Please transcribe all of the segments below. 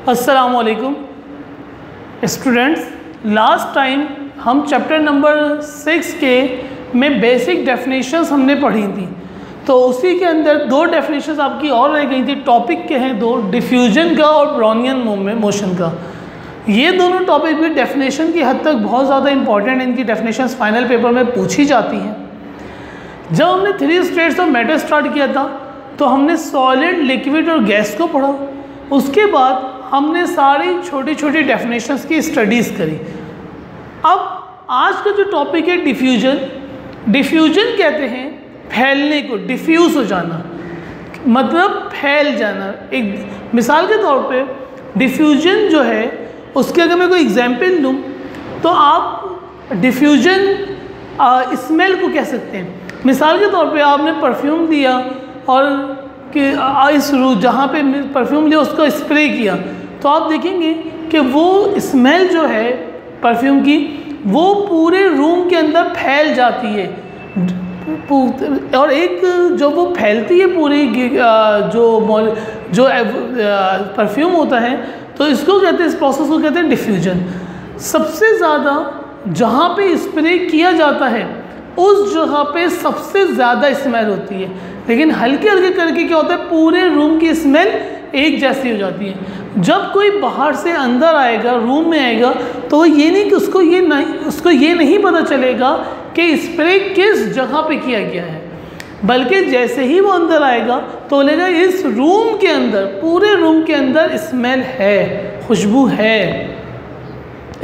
अस्सलाम वालेकुम students. Last time हम चैप्टर नंबर 6 के में बेसिक डेफिनेशंस हमने पढ़ी थी, तो उसी के अंदर दो डेफिनेशंस आपकी और रह गई थी। टॉपिक के हैं दो, डिफ्यूजन का और ब्राउनियन मोशन का। ये दोनों टॉपिक भी डेफिनेशन की हद तक बहुत ज़्यादा इंपॉर्टेंट हैं, इनकी डेफिनेशंस फाइनल पेपर में पूछी जाती हैं। जब हमने 3 स्टेट्स ऑफ मैटर स्टार्ट किया था तो हमने सॉलिड, लिक्विड और गैस को पढ़ा। उसके बाद हमने सारी छोटी छोटी डेफिनेशंस की स्टडीज़ करी। अब आज का जो टॉपिक है डिफ्यूजन। डिफ्यूजन कहते हैं फैलने को, डिफ्यूज़ हो जाना मतलब फैल जाना। एक मिसाल के तौर पे डिफ्यूजन जो है उसके अगर मैं कोई एग्जांपल लूँ तो आप डिफ्यूजन स्मेल को कह सकते हैं। मिसाल के तौर पे आपने परफ्यूम दिया और कि इस जहाँ पे परफ्यूम लिया उसको स्प्रे किया, तो आप देखेंगे कि वो स्मेल जो है परफ्यूम की वो पूरे रूम के अंदर फैल जाती है। और एक जो वो फैलती है पूरी जो परफ्यूम होता है, तो इसको कहते हैं, इस प्रोसेस को कहते हैं डिफ्यूजन। सबसे ज़्यादा जहाँ पे स्प्रे किया जाता है उस जगह पे सबसे ज़्यादा स्मेल होती है, लेकिन हल्के हल्के करके क्या होता है पूरे रूम की स्मेल एक जैसी हो जाती है। जब कोई बाहर से अंदर आएगा, रूम में आएगा, तो ये नहीं कि उसको ये नहीं पता चलेगा कि स्प्रे किस जगह पे किया गया है, बल्कि जैसे ही वो अंदर आएगा तो बोलेगा इस रूम के अंदर, पूरे रूम के अंदर स्मेल है, खुशबू है।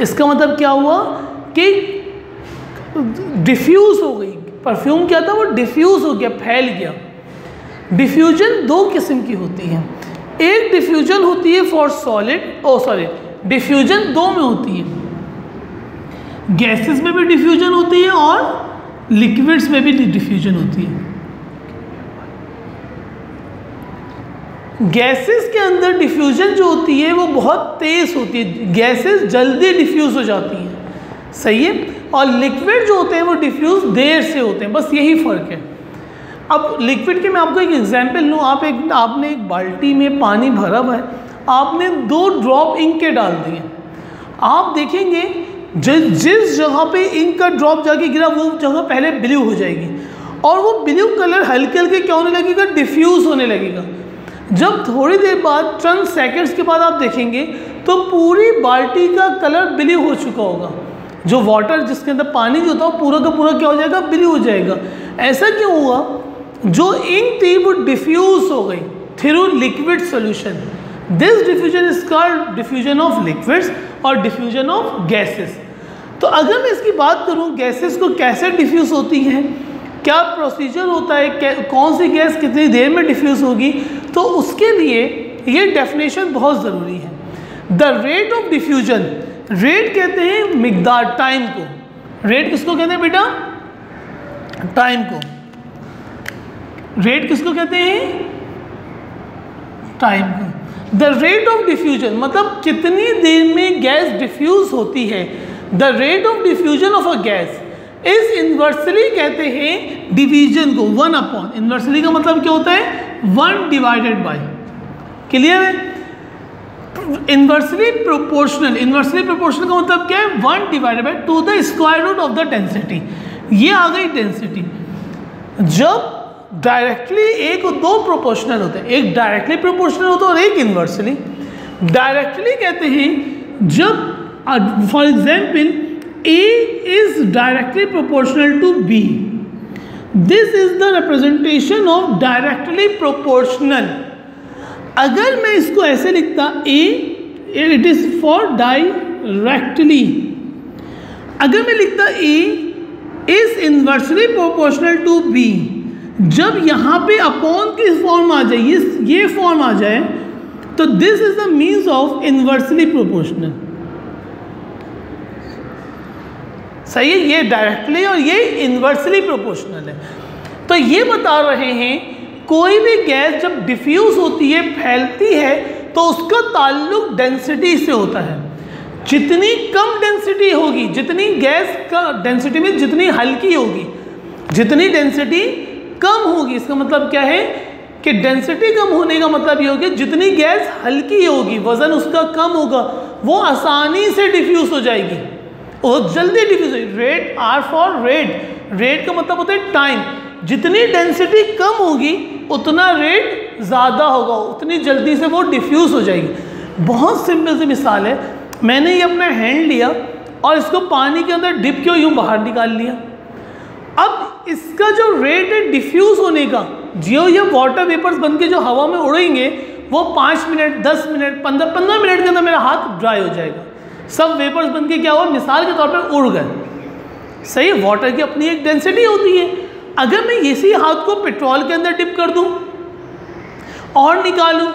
इसका मतलब क्या हुआ कि डिफ्यूज़ हो गई। परफ्यूम क्या था, वो डिफ्यूज़ हो गया, फैल गया। डिफ्यूजन दो किस्म की होती है। एक डिफ्यूजन होती है फॉर सॉलिड, डिफ्यूजन दो में होती है। गैसेस में भी डिफ्यूजन होती है और लिक्विड्स में भी डिफ्यूजन होती है। गैसेस के अंदर डिफ्यूजन जो होती है वो बहुत तेज़ होती है, गैसेस जल्दी डिफ्यूज़ हो जाती हैं, सही है। और लिक्विड जो होते हैं वो डिफ्यूज़ देर से होते हैं, बस यही फ़र्क है। अब लिक्विड के मैं आपको एक एग्जांपल लूँ। आपने एक बाल्टी में पानी भरा हुआ है, आपने 2 ड्रॉप इंक के डाल दिए। आप देखेंगे जिस जगह पे इंक का ड्रॉप जाके गिरा वो जगह पहले ब्लू हो जाएगी, और वो ब्लू कलर हल्के हल्के क्या होने लगेगा, डिफ्यूज़ होने लगेगा। जब थोड़ी देर बाद, चंद सेकेंड्स के बाद आप देखेंगे तो पूरी बाल्टी का कलर ब्लू हो चुका होगा। जो वाटर, जिसके अंदर पानी जो था वो पूरा का पूरा क्या हो जाएगा, ब्लू हो जाएगा। ऐसा क्यों हुआ? जो इंक थी वो डिफ्यूज़ हो गई through liquid solution. This diffusion is called diffusion of liquids और डिफ्यूजन ऑफ गैसेस। तो अगर मैं इसकी बात करूं गैसेस को कैसे डिफ्यूज़ होती हैं, क्या प्रोसीजर होता है, कौन सी गैस कितनी देर में डिफ्यूज़ होगी, तो उसके लिए ये डेफिनेशन बहुत ज़रूरी है। The rate of diffusion, rate कहते हैं मिकदार, टाइम को। रेट किसको कहते हैं बेटा? टाइम को। रेट किसको कहते हैं? टाइम को। द रेट ऑफ डिफ्यूजन मतलब कितनी देर में गैस डिफ्यूज़ होती है। The rate of diffusion of a gas इस इन्वर्सली कहते हैं डिवीजन को 1 अपॉन। इन्वर्सली का मतलब क्या होता है? 1 डिवाइडेड बाय। क्लियर है? इन्वर्सली प्रोपोर्शनल, इन्वर्सली प्रोपोर्शनल का मतलब क्या है? 1 divided by to the square root of the density. ये आ गई डेंसिटी। जब डायरेक्टली एक और 2 प्रोपोर्शनल होते हैं, एक डायरेक्टली प्रोपोर्शनल होता है और एक इन्वर्सली। डायरेक्टली कहते हैं जब for example A is directly proportional to B. This is the representation of directly proportional. अगर मैं इसको ऐसे लिखता A, it is for directly. अगर मैं लिखता A is inversely proportional to B, जब यहाँ पे अपॉन की फॉर्म आ जाए, ये फॉर्म आ जाए, तो this is the means of inversely proportional. सही है, ये डायरेक्टली और ये इन्वर्सली प्रोपोर्शनल है। तो ये बता रहे हैं कोई भी गैस जब डिफ्यूज़ होती है, फैलती है, तो उसका ताल्लुक डेंसिटी से होता है। जितनी कम डेंसिटी होगी, जितनी गैस का डेंसिटी में जितनी हल्की होगी, जितनी डेंसिटी कम होगी, इसका मतलब क्या है कि डेंसिटी कम होने का मतलब ये हो गया जितनी गैस हल्की होगी, वजन उसका कम होगा, वो आसानी से डिफ्यूज हो जाएगी और जल्दी डिफ्यूज होगी। Rate, R for rate, rate का मतलब होता है टाइम। जितनी डेंसिटी कम होगी उतना रेट ज़्यादा होगा, उतनी जल्दी से वो डिफ्यूज हो जाएगी। बहुत सिंपल सी मिसाल है, मैंने ये अपना हैंड लिया और इसको पानी के अंदर डिप किया, यूँ बाहर निकाल लिया। अब इसका जो रेट है डिफ्यूज़ होने का, जो ये वाटर वेपर्स बन के जो हवा में उड़ेंगे वो 5 मिनट, 10 मिनट, 15 मिनट के अंदर मेरा हाथ ड्राई हो जाएगा। सब वेपर्स बन के क्या हुआ, मिसाल के तौर पर उड़ गए। सही, वाटर की अपनी एक डेंसिटी होती है। अगर मैं इसी हाथ को पेट्रोल के अंदर डिप कर दूं और निकालूं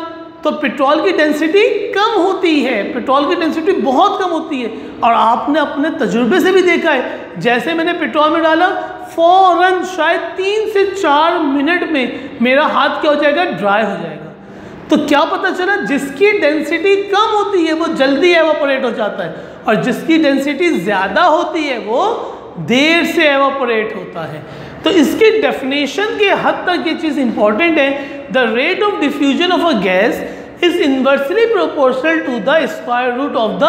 तो पेट्रोल की डेंसिटी कम होती है, पेट्रोल की डेंसिटी बहुत कम होती है। और आपने अपने तजुर्बे से भी देखा है, जैसे मैंने पेट्रोल में डाला फ़ौरन शायद 3 से 4 मिनट में मेरा हाथ क्या हो जाएगा, ड्राई हो जाएगा। तो क्या पता चला, जिसकी डेंसिटी कम होती है वो जल्दी एवापोरेट हो जाता है और जिसकी डेंसिटी ज़्यादा होती है वो देर से एवापोरेट होता है। तो इसकी डेफिनेशन के हद तक ये चीज़ इंपॉर्टेंट है। The rate of diffusion of a gas is inversely proportional to the square root of the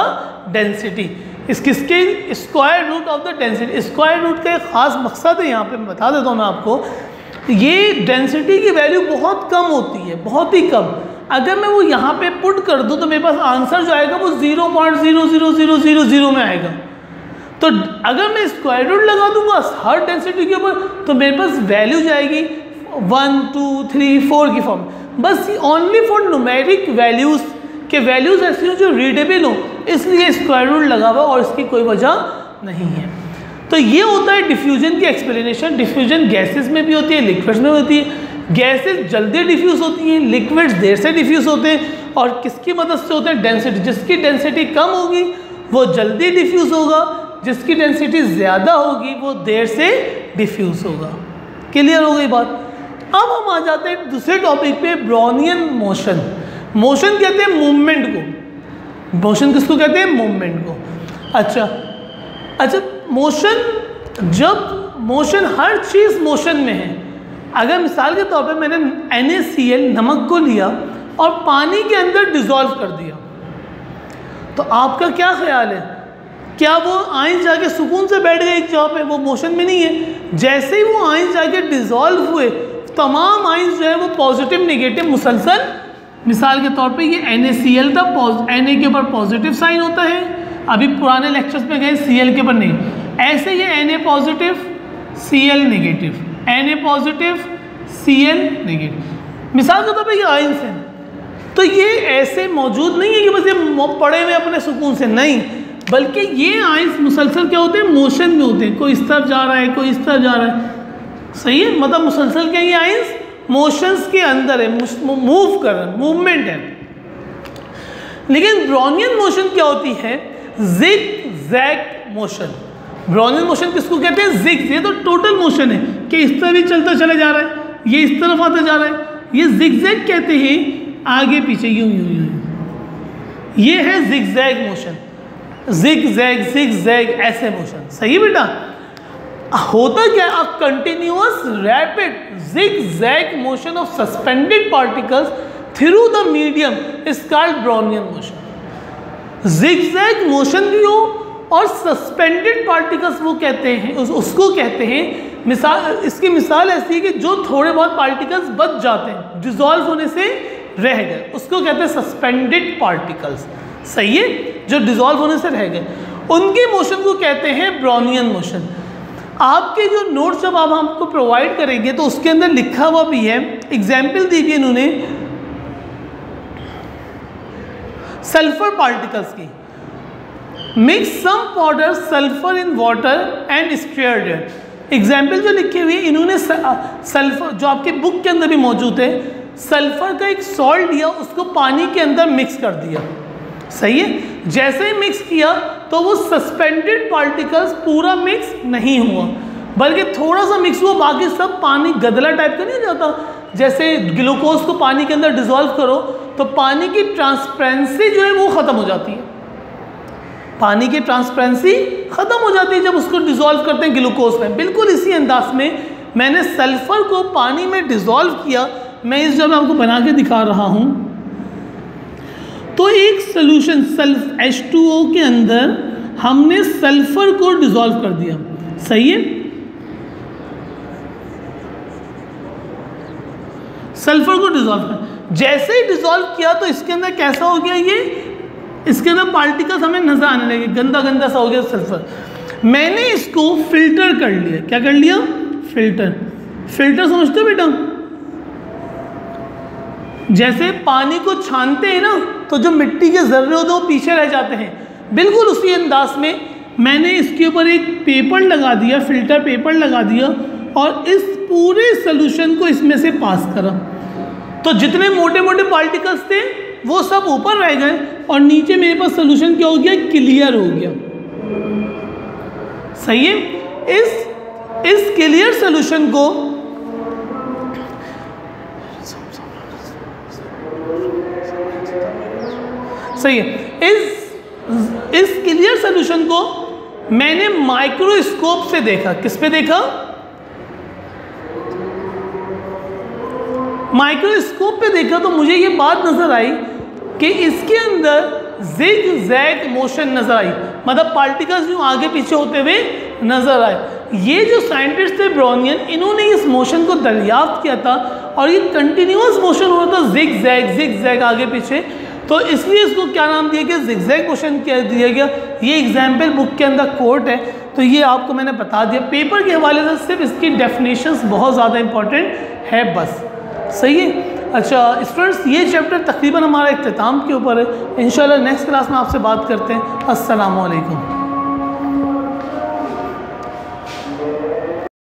density. किसके square root of the density. Square root का एक ख़ास मकसद है, यहाँ पे मैं बता देता हूँ मैं आपको। ये डेंसिटी की वैल्यू बहुत कम होती है, बहुत ही कम। अगर मैं वो यहाँ पे पुट कर दूँ तो मेरे पास आंसर जो आएगा वो 0.00000 में आएगा। तो अगर मैं स्क्वायर रूट लगा दूंगा हर डेंसिटी के ऊपर तो मेरे पास वैल्यू जाएगी 1, 2, 3, 4 की फॉर्म। बस ओनली फॉर न्यूमेरिक वैल्यूज़ के वैल्यूज़ ऐसी हो जो रीडेबल हो, इसलिए स्क्वायर रूट लगा हुआ और इसकी कोई वजह नहीं है। तो ये होता है डिफ्यूजन की एक्सप्लेनेशन। डिफ्यूजन गैसेस में भी होती है, लिक्विड्स में होती है। गैसेस जल्दी डिफ्यूज़ होती हैं, लिक्विड्स देर से डिफ्यूज़ होते हैं। और किसकी मदद से होते हैं, डेंसिटी। जिसकी डेंसिटी कम होगी वो जल्दी डिफ्यूज़ होगा, जिसकी डेंसिटी ज़्यादा होगी वो देर से डिफ्यूज़ होगा। क्लियर हो गई बात। अब हम आ जाते हैं दूसरे टॉपिक पे, ब्राउनियन मोशन। मोशन कहते हैं मूवमेंट को। मोशन किसको कहते हैं, मूवमेंट को। अच्छा, मोशन, जब मोशन, हर चीज़ मोशन में है। अगर मिसाल के तौर पे मैंने NaCl नमक को लिया और पानी के अंदर डिज़ोल्व कर दिया तो आपका क्या ख्याल है, क्या वो आइंस जाके सुकून से बैठ गए एक जगह पे, वो मोशन में नहीं है। जैसे ही वो आइंस जाके डिज़ोल्व हुए तमाम आइंस जो है वो पॉजिटिव नेगेटिव मुसलसल, मिसाल के तौर पे ये NaCl था, Na के ऊपर पॉजिटिव साइन होता है, अभी पुराने लेक्चर्स में गए Cl के ऊपर नहीं। ऐसे ये Na positive Cl negative, Na positive Cl negative, मिसाल के तौर पे ये आइंस हैं। तो ये ऐसे मौजूद नहीं है कि बस ये पड़े हुए अपने सुकून से, नहीं, बल्कि ये आइंस मुसलसल क्या होते हैं, मोशन में होते हैं। कोई इस तरफ जा रहा है, कोई इस तरफ जा रहा है। सही है, मतलब मुसलसल क्या, ये आइंस मोशंस के अंदर है, मूव कर रहे हैं, मूवमेंट है। लेकिन ब्राउनियन मोशन क्या होती है, zigzag motion. Brownian motion किसको कहते हैं, जिग। ये तो टोटल मोशन है कि इस तरफ ही चलता चला जा रहा है, ये इस तरफ आता जा रहा है, ये जिगजैग कहते हैं, आगे पीछे यूं यूं यूं। ये है जिगजैग मोशन, जिगजैग ऐसे मोशन। सही बेटा। होता क्या, a continuous rapid zigzag motion of suspended particles through the medium is called Brownian motion. Zigzag motion भी हो और सस्पेंडेड पार्टिकल्स वो कहते हैं, उसको कहते हैं। मिसाल, इसकी मिसाल ऐसी है कि जो थोड़े बहुत पार्टिकल्स बच जाते हैं, डिजॉल्व होने से रह गए, उसको कहते हैं सस्पेंडेड पार्टिकल्स। सही है, जो डिजॉल्व होने से रह गए, उनके मोशन को कहते हैं ब्राउनियन मोशन। आपके जो नोट्स जब आप हमको प्रोवाइड करेंगे तो उसके अंदर लिखा हुआ भी है, एग्जाम्पल दी गई इन्होंने सल्फर पार्टिकल्स की। Mix some powder sulphur in water and squared it. Example जो लिखे हुए इन्होंने सल्फर, जो आपके बुक के अंदर भी मौजूद है, सल्फर का एक सॉल्ट लिया, उसको पानी के अंदर मिक्स कर दिया। सही है, जैसे ही मिक्स किया तो वो सस्पेंडेड पार्टिकल्स पूरा मिक्स नहीं हुआ, बल्कि थोड़ा सा मिक्स हुआ, बाकी सब पानी गदला टाइप का नहीं हो जाता। जैसे ग्लूकोज को पानी के अंदर डिजॉल्व करो तो पानी की ट्रांसपेरेंसी जो है वो ख़त्म हो जाती है, पानी की ट्रांसपेरेंसी ख़त्म हो जाती है जब उसको डिज़ोल्व करते हैं ग्लूकोज में। बिल्कुल इसी अंदाज में मैंने सल्फ़र को पानी में डिज़ोल्व किया, मैं इस जब आपको बना के दिखा रहा हूँ, तो एक सोल्यूशन सल्फ H2O के अंदर हमने सल्फर को डिसॉल्व कर दिया, सही है। सल्फर को डिसॉल्व कर, जैसे ही डिसॉल्व किया तो इसके अंदर कैसा हो गया, ये इसके अंदर पार्टिकल्स हमें नजर आने लगे, गंदा गंदा सा हो गया सल्फर। मैंने इसको फिल्टर कर लिया, क्या कर लिया, फिल्टर। फिल्टर समझते हो बेटा, जैसे पानी को छानते हैं ना तो जो मिट्टी के जर्रे होते हैं वो पीछे रह जाते हैं, बिल्कुल उसी अंदाज में मैंने इसके ऊपर एक पेपर लगा दिया, फिल्टर पेपर लगा दिया, और इस पूरे सोल्यूशन को इसमें से पास करा। तो जितने मोटे मोटे पार्टिकल्स थे वो सब ऊपर रह गए और नीचे मेरे पास सोल्यूशन क्या हो गया, क्लियर हो गया, सही है। इस क्लियर सोल्यूशन को सही है, इस क्लियर सोल्यूशन को मैंने माइक्रोस्कोप से देखा। किस पे देखा, माइक्रोस्कोप पे देखा, तो मुझे ये बात नजर आई कि इसके अंदर जिग जैग मोशन नजर आई, मतलब पार्टिकल्स जो आगे पीछे होते हुए नजर आए। ये जो साइंटिस्ट थे ब्राउनियन, इन्होंने इस मोशन को दरियाफ्त किया था और ये कंटिन्यूअस मोशन हो रहा था, जिग जैग आगे पीछे, तो इसलिए इसको क्या नाम दिया गया, जिगजैग मोशन क्या दिया गया। ये एग्जाम्पल बुक के अंदर कोट है, तो ये आपको मैंने बता दिया। पेपर के हवाले से सिर्फ इसकी डेफिनेशंस बहुत ज़्यादा इंपॉर्टेंट है बस, सही है। अच्छा स्टूडेंट्स, ये चैप्टर तकरीबन हमारा इख्तिताम के ऊपर है। इंशाल्लाह नेक्स्ट क्लास में आपसे बात करते हैं। अस्सलाम वालेकुम।